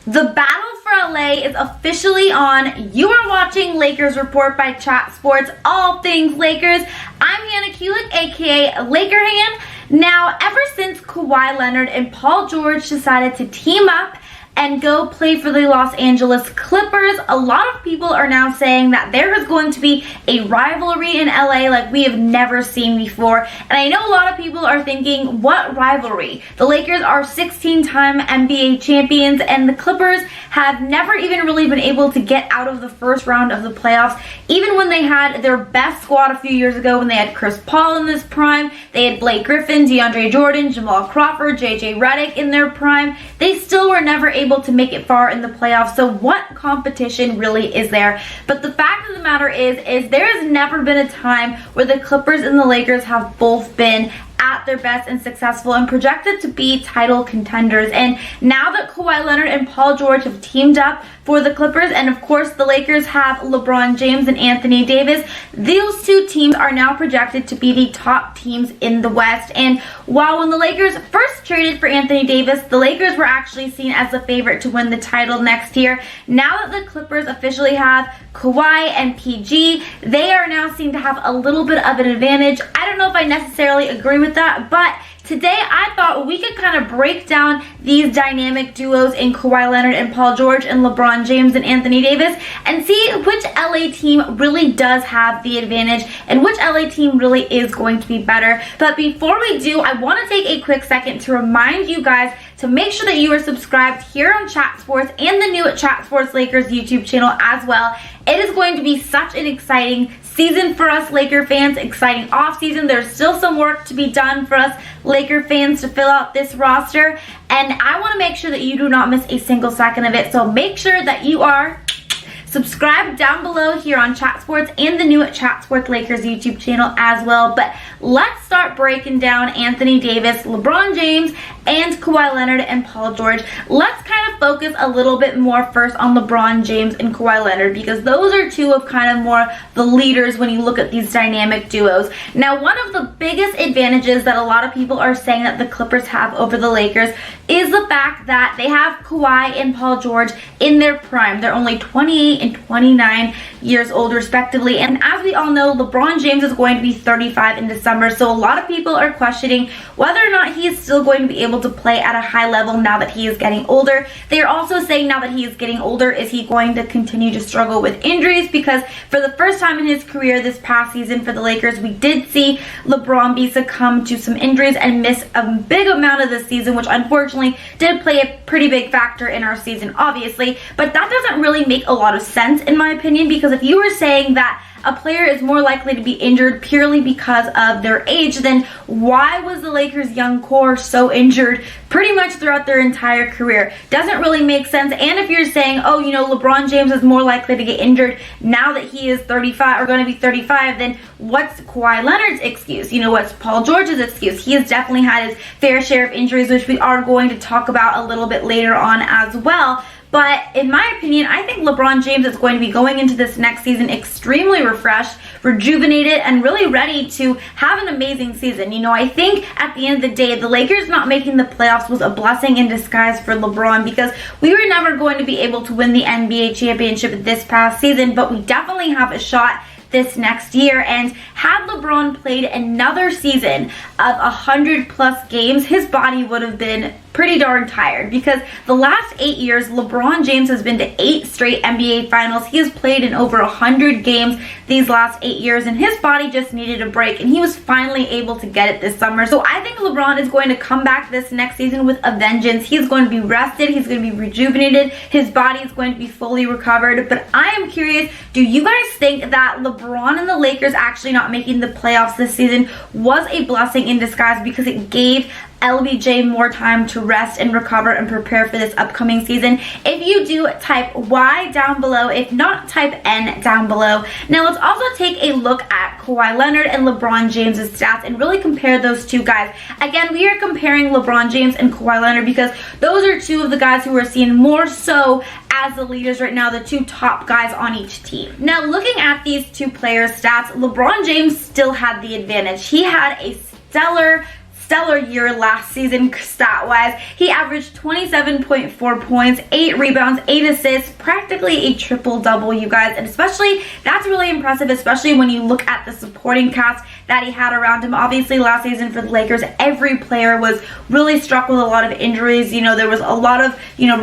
The battle for LA is officially on. You are watching Lakers Report by Chat Sports, all things Lakers. I'm Hannah Kulik, aka Laker Han. Now, ever since Kawhi Leonard and Paul George decided to team up and go play for the Los Angeles Clippers, a lot of people are now saying that there is going to be a rivalry in LA like we have never seen before. And I know a lot of people are thinking, what rivalry? The Lakers are 16-time NBA champions, and the Clippers have never even really been able to get out of the first round of the playoffs. Even when they had their best squad a few years ago, when they had Chris Paul in this prime, they had Blake Griffin, DeAndre Jordan, Jamal Crawford, JJ Redick in their prime, they still were never able to make it far in the playoffs. So what competition really is there? But the fact of the matter is there has never been a time where the Clippers and the Lakers have both been at their best and successful and projected to be title contenders. And now that Kawhi Leonard and Paul George have teamed up for the Clippers, and of course the Lakers have LeBron James and Anthony Davis, those two teams are now projected to be the top teams in the West. And while when the Lakers first traded for Anthony Davis, the Lakers were actually seen as the favorite to win the title next year, now that the Clippers officially have Kawhi and PG, they are now seen to have a little bit of an advantage. I don't know if I necessarily agree with that, but today I thought we could kind of break down these dynamic duos in Kawhi Leonard and Paul George and LeBron James and Anthony Davis and see which LA team really does have the advantage and which LA team really is going to be better. But before we do, I want to take a quick second to remind you guys to make sure that you are subscribed here on Chat Sports and the new Chat Sports Lakers YouTube channel as well. It is going to be such an exciting season for us Laker fans, exciting off season. There's still some work to be done for us Laker fans to fill out this roster, and I want to make sure that you do not miss a single second of it. So make sure that you are subscribe down below here on Chat Sports and the new Chat Sports Lakers YouTube channel as well. But let's start breaking down Anthony Davis, LeBron James, and Kawhi Leonard and Paul George. Let's kind of focus a little bit more first on LeBron James and Kawhi Leonard, because those are two of kind of more the leaders when you look at these dynamic duos. Now, one of the biggest advantages that a lot of people are saying that the Clippers have over the Lakers is the fact that they have Kawhi and Paul George in their prime. They're only 28 and 29 years old respectively, and as we all know, LeBron James is going to be 35 in December, so a lot of people are questioning whether or not he is still going to be able to play at a high level now that he is getting older. They are also saying now that he is getting older, is he going to continue to struggle with injuries? Because for the first time in his career this past season for the Lakers, we did see LeBron be succumb to some injuries and miss a big amount of the season, which unfortunately did play a pretty big factor in our season, obviously. But that doesn't really make a lot of sense in my opinion, because if you were saying that a player is more likely to be injured purely because of their age, then why was the Lakers' young core so injured pretty much throughout their entire career? Doesn't really make sense. And if you're saying, oh, you know, LeBron James is more likely to get injured now that he is 35 or going to be 35, then what's Kawhi Leonard's excuse? You know, what's Paul George's excuse? He has definitely had his fair share of injuries, which we are going to talk about a little bit later on as well. But in my opinion, I think LeBron James is going to be going into this next season extremely refreshed, rejuvenated, and really ready to have an amazing season. You know, I think at the end of the day, the Lakers not making the playoffs was a blessing in disguise for LeBron, because we were never going to be able to win the NBA championship this past season, but we definitely have a shot this next year. And had LeBron played another season of 100+ games, his body would have been pretty darn tired, because the last 8 years LeBron James has been to 8 straight NBA finals. He has played in over 100 games these last 8 years, and his body just needed a break, and he was finally able to get it this summer. So I think LeBron is going to come back this next season with a vengeance. He's going to be rested, he's going to be rejuvenated, his body is going to be fully recovered. But I am curious, do you guys think that LeBron and the Lakers actually not making the playoffs this season was a blessing in disguise, because it gave LBJ more time to rest and recover and prepare for this upcoming season? If you do, type Y down below. If not, type N down below. Now let's also take a look at Kawhi Leonard and LeBron James' stats and really compare those two guys. Again, we are comparing LeBron James and Kawhi Leonard because those are two of the guys who are seen more so as the leaders right now, the two top guys on each team. Now looking at these two players' stats, LeBron James still had the advantage. He had a stellar stellar year last season stat-wise. He averaged 27.4 points, 8 rebounds, 8 assists, practically a triple-double, you guys. And especially, that's really impressive, especially when you look at the supporting cast that he had around him. Obviously, last season for the Lakers, every player was really struck with a lot of injuries. You know, there was a lot of,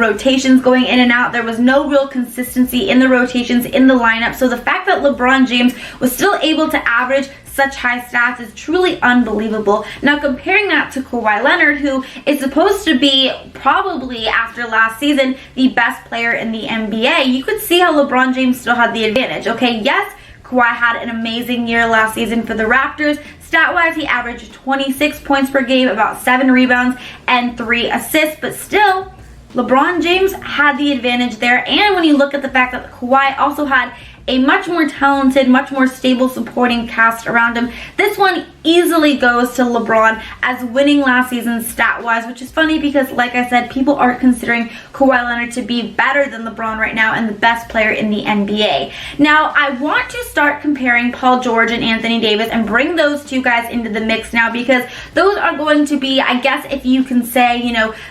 rotations going in and out. There was no real consistency in the rotations in the lineup. So the fact that LeBron James was still able to average such high stats is truly unbelievable. Now, comparing that to Kawhi Leonard, who is supposed to be probably, after last season, the best player in the NBA, you could see how LeBron James still had the advantage. Okay, yes, Kawhi had an amazing year last season for the Raptors. Stat-wise, he averaged 26 points per game, about 7 rebounds, and 3 assists, but still, LeBron James had the advantage there. And when you look at the fact that Kawhi also had a much more talented, much more stable supporting cast around him, this one easily goes to LeBron as winning last season stat-wise, which is funny because, like I said, people are considering Kawhi Leonard to be better than LeBron right now and the best player in the NBA. Now, I want to start comparing Paul George and Anthony Davis and bring those two guys into the mix now, because those are going to be, I guess if you can say,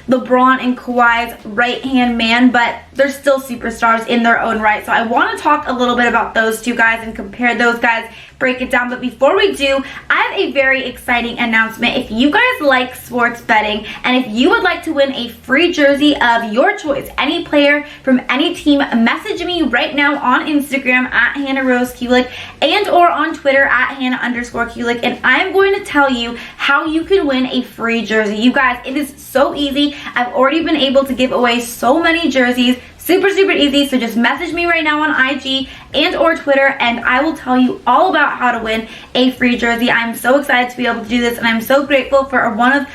LeBron and Kawhi's right-hand man, but they're still superstars in their own right. So I want to talk a little bit about those two guys and compare those guys, break it down. But before we do, I have a very exciting announcement. If you guys like sports betting and if you would like to win a free jersey of your choice, any player from any team, message me right now on Instagram at Hannah Rose Kulik and or on Twitter at Hannah_Kulik, and I'm going to tell you how you can win a free jersey. You guys, it is so easy. I've already been able to give away so many jerseys. Super easy. So just message me right now on IG and or Twitter, and I will tell you all about how to win a free jersey. I'm so excited to be able to do this, and I'm so grateful for one of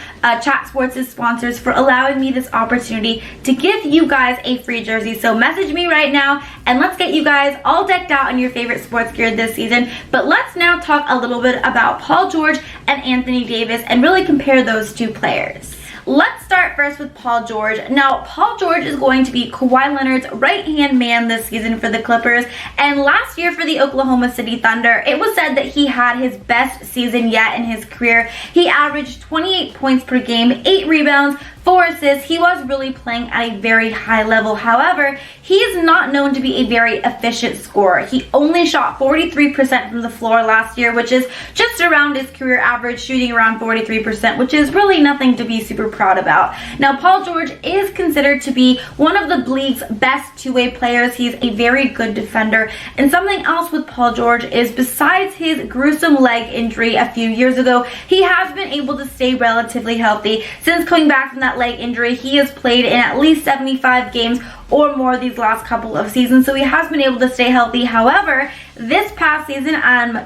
Chat Sports' sponsors for allowing me this opportunity to give you guys a free jersey. So message me right now, and let's get you guys all decked out in your favorite sports gear this season. But let's now talk a little bit about Paul George and Anthony Davis and really compare those two players. Let's start first with Paul George. Now, Paul George is going to be Kawhi Leonard's right-hand man this season for the Clippers. And last year for the Oklahoma City Thunder, it was said that he had his best season yet in his career. He averaged 28 points per game, 8 rebounds, 4 assists. He was really playing at a very high level. However, he is not known to be a very efficient scorer. He only shot 43% from the floor last year, which is just around his career average, shooting around 43%, which is really nothing to be super proud about. Now, Paul George is considered to be one of the league's best two-way players. He's a very good defender. And something else with Paul George is, besides his gruesome leg injury a few years ago, he has been able to stay relatively healthy. Since coming back from that leg injury, he has played in at least 75 games or more these last couple of seasons, so he has been able to stay healthy. However, this past season,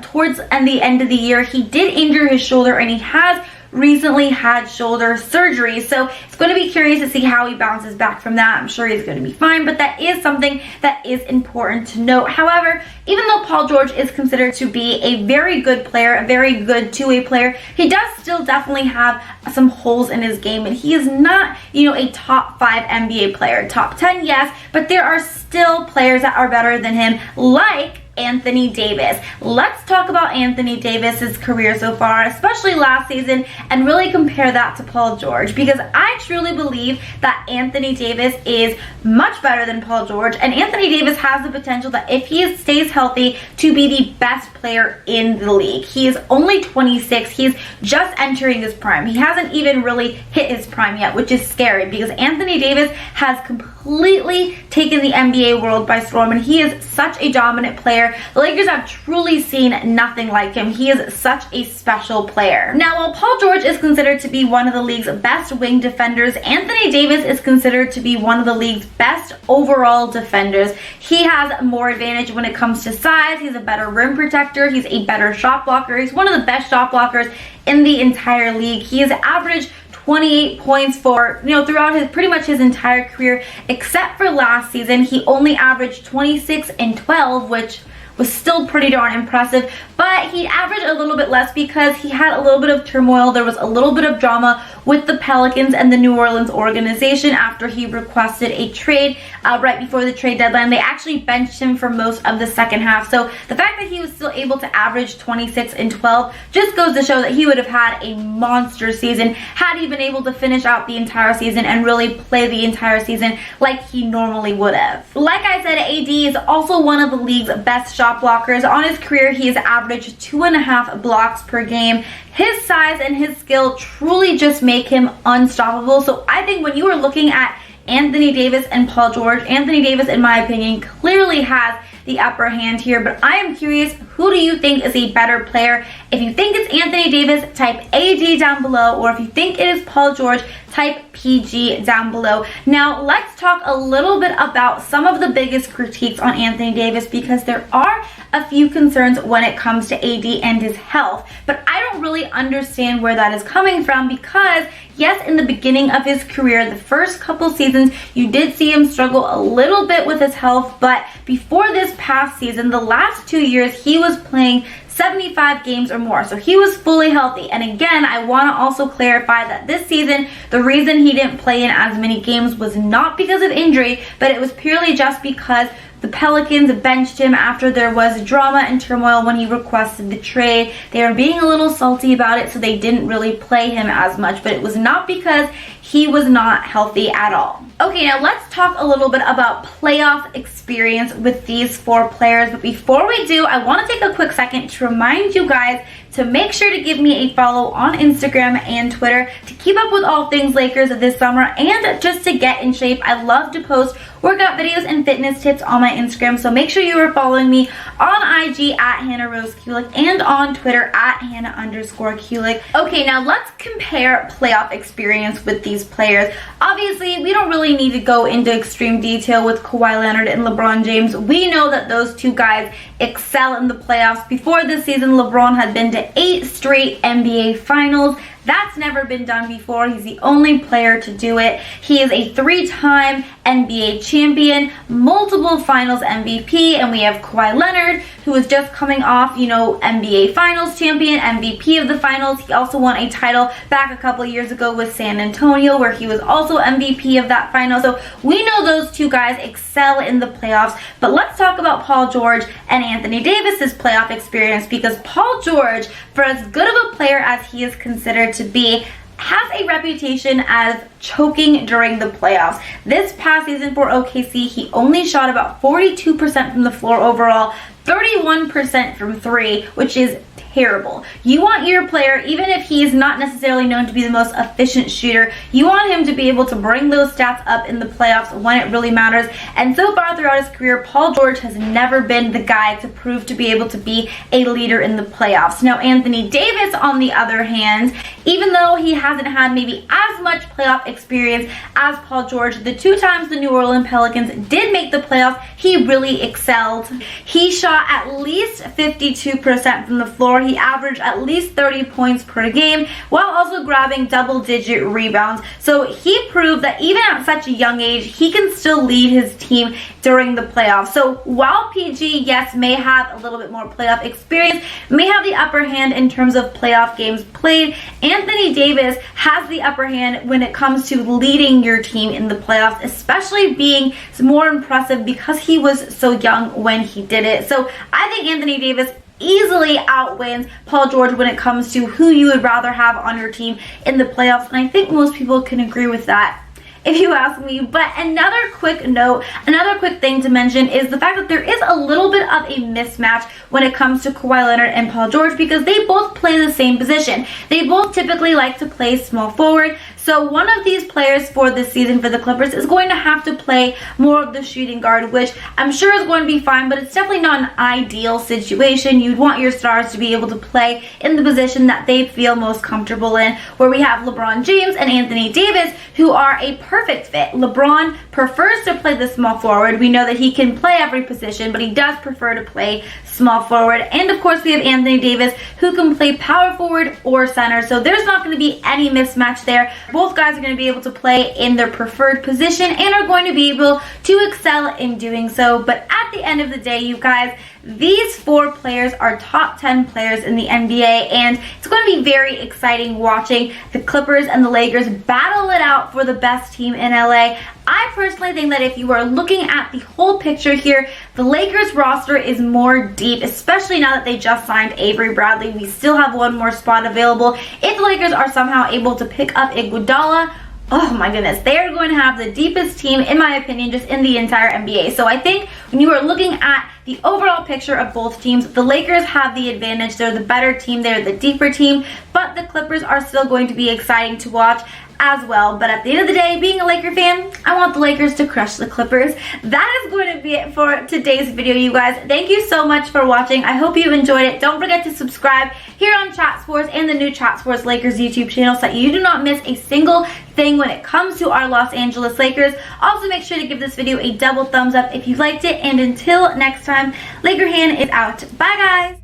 towards the end of the year, he did injure his shoulder, and he has recently had shoulder surgery. So it's going to be curious to see how he bounces back from that. I'm sure he's going to be fine, but that is something that is important to note. However, even though Paul George is considered to be a very good player, a very good two-way player, he does still definitely have some holes in his game, and he is not, a top 5 NBA player. Top 10, yes, but there are still players that are better than him, like Anthony Davis. Let's talk about Anthony Davis's career so far, especially last season, and really compare that to Paul George, because I truly believe that Anthony Davis is much better than Paul George, and Anthony Davis has the potential that if he stays healthy to be the best player in the league. He is only 26. He's just entering his prime. He hasn't even really hit his prime yet, which is scary because Anthony Davis has completely taken the NBA world by storm, and he is such a dominant player. The Lakers have truly seen nothing like him. He is such a special player. Now, while Paul George is considered to be one of the league's best wing defenders, Anthony Davis is considered to be one of the league's best overall defenders. He has more advantage when it comes to size. He's a better rim protector. He's a better shot blocker. He's one of the best shot blockers in the entire league. He has averaged 28 points for, throughout pretty much his entire career, except for last season. He only averaged 26 and 12, which was still pretty darn impressive, but he averaged a little bit less because he had a little bit of turmoil. There was a little bit of drama with the Pelicans and the New Orleans organization after he requested a trade right before the trade deadline. They actually benched him for most of the second half. So the fact that he was still able to average 26 and 12 just goes to show that he would have had a monster season had he been able to finish out the entire season and really play the entire season like he normally would have. Like I said, AD is also one of the league's best shot blockers. On his career, he has averaged 2.5 blocks per game. His size and his skill truly just make him unstoppable. So I think when you are looking at Anthony Davis and Paul George, Anthony Davis, in my opinion, clearly has the upper hand here, but I am curious, who do you think is a better player? If you think it's Anthony Davis, type AD down below, or if you think it is Paul George, type PG down below. Now, let's talk a little bit about some of the biggest critiques on Anthony Davis, because there are a few concerns when it comes to AD and his health, but I don't really understand where that is coming from, because yes, in the beginning of his career, the first couple seasons, you did see him struggle a little bit with his health, but before this past season, the last 2 years, he was playing 75 games or more, so he was fully healthy. And again, I want to also clarify that this season, the reason he didn't play in as many games was not because of injury, but it was purely just because the Pelicans benched him after there was drama and turmoil when he requested the trade. They were being a little salty about it, so they didn't really play him as much, but it was not because he was not healthy at all. Okay, now let's talk a little bit about playoff experience with these 4 players. But before we do, I want to take a quick second to remind you guys to make sure to give me a follow on Instagram and Twitter to keep up with all things Lakers this summer and just to get in shape. I love to post workout videos and fitness tips on my Instagram, so make sure you are following me on IG at Hannah Rose Kulik and on Twitter at Hannah_Kulik. Okay, now let's compare playoff experience with these players. Obviously, we don't really need to go into extreme detail with Kawhi Leonard and LeBron James. We know that those two guys excel in the playoffs. Before this season, LeBron had been to 8 straight NBA Finals. That's never been done before. He's the only player to do it. He is a 3-time NBA champion, multiple finals MVP, and we have Kawhi Leonard, who is just coming off, NBA Finals champion, MVP of the finals. He also won a title back a couple years ago with San Antonio, where he was also MVP of that final. So we know those two guys excel in the playoffs, but let's talk about Paul George and Anthony Davis's playoff experience, because Paul George, for as good of a player as he is considered to be, has a reputation as choking during the playoffs. This past season for OKC, he only shot about 42% from the floor overall, 31% from 3, which is terrible. You want your player, even if he is not necessarily known to be the most efficient shooter, you want him to be able to bring those stats up in the playoffs when it really matters. And so far throughout his career, Paul George has never been the guy to prove to be able to be a leader in the playoffs. Now, Anthony Davis, on the other hand, even though he hasn't had maybe as much playoff experience as Paul George, the 2 times the New Orleans Pelicans did make the playoffs, he really excelled. He shot at least 52% from the floor. He averaged at least 30 points per game while also grabbing double-digit rebounds. So he proved that even at such a young age, he can still lead his team during the playoffs. So while PG, yes, may have a little bit more playoff experience, may have the upper hand in terms of playoff games played, Anthony Davis has the upper hand when it comes to leading your team in the playoffs, especially being more impressive because he was so young when he did it. So I think Anthony Davis easily outwins Paul George when it comes to who you would rather have on your team in the playoffs, and I think most people can agree with that, if you ask me. But another quick note, another quick thing to mention is the fact that there is a little bit of a mismatch when it comes to Kawhi Leonard and Paul George, because they both play the same position. They both typically like to play small forward. So one of these players for this season for the Clippers is going to have to play more of the shooting guard, which I'm sure is going to be fine, but it's definitely not an ideal situation. You'd want your stars to be able to play in the position that they feel most comfortable in, where we have LeBron James and Anthony Davis, who are a perfect fit. LeBron prefers to play the small forward. We know that he can play every position, but he does prefer to play small forward. And of course, we have Anthony Davis, who can play power forward or center. So there's not going to be any mismatch there. Both guys are going to be able to play in their preferred position and are going to be able to excel in doing so. But at the end of the day, you guys, These 4 players are top 10 players in the NBA, and it's going to be very exciting watching the Clippers and the Lakers battle it out for the best team in LA. I personally think that if you are looking at the whole picture here, the Lakers roster is more deep, especially now that they just signed Avery Bradley. We still have one more spot available. If the Lakers are somehow able to pick up Iguodala, oh my goodness, they are going to have the deepest team, in my opinion, just in the entire NBA. So I think when you are looking at the overall picture of both teams, the Lakers have the advantage. They're the better team, they're the deeper team, but the Clippers are still going to be exciting to watch as well. But at the end of the day, being a Laker fan, I want the Lakers to crush the Clippers. That is going to be it for today's video, you guys. Thank you so much for watching. I hope you enjoyed it. Don't forget to subscribe here on Chat Sports and the new Chat Sports Lakers YouTube channel so that you do not miss a single thing when it comes to our Los Angeles Lakers. Also, make sure to give this video a double thumbs up if you liked it. And until next time, Laker Hand is out. Bye, guys.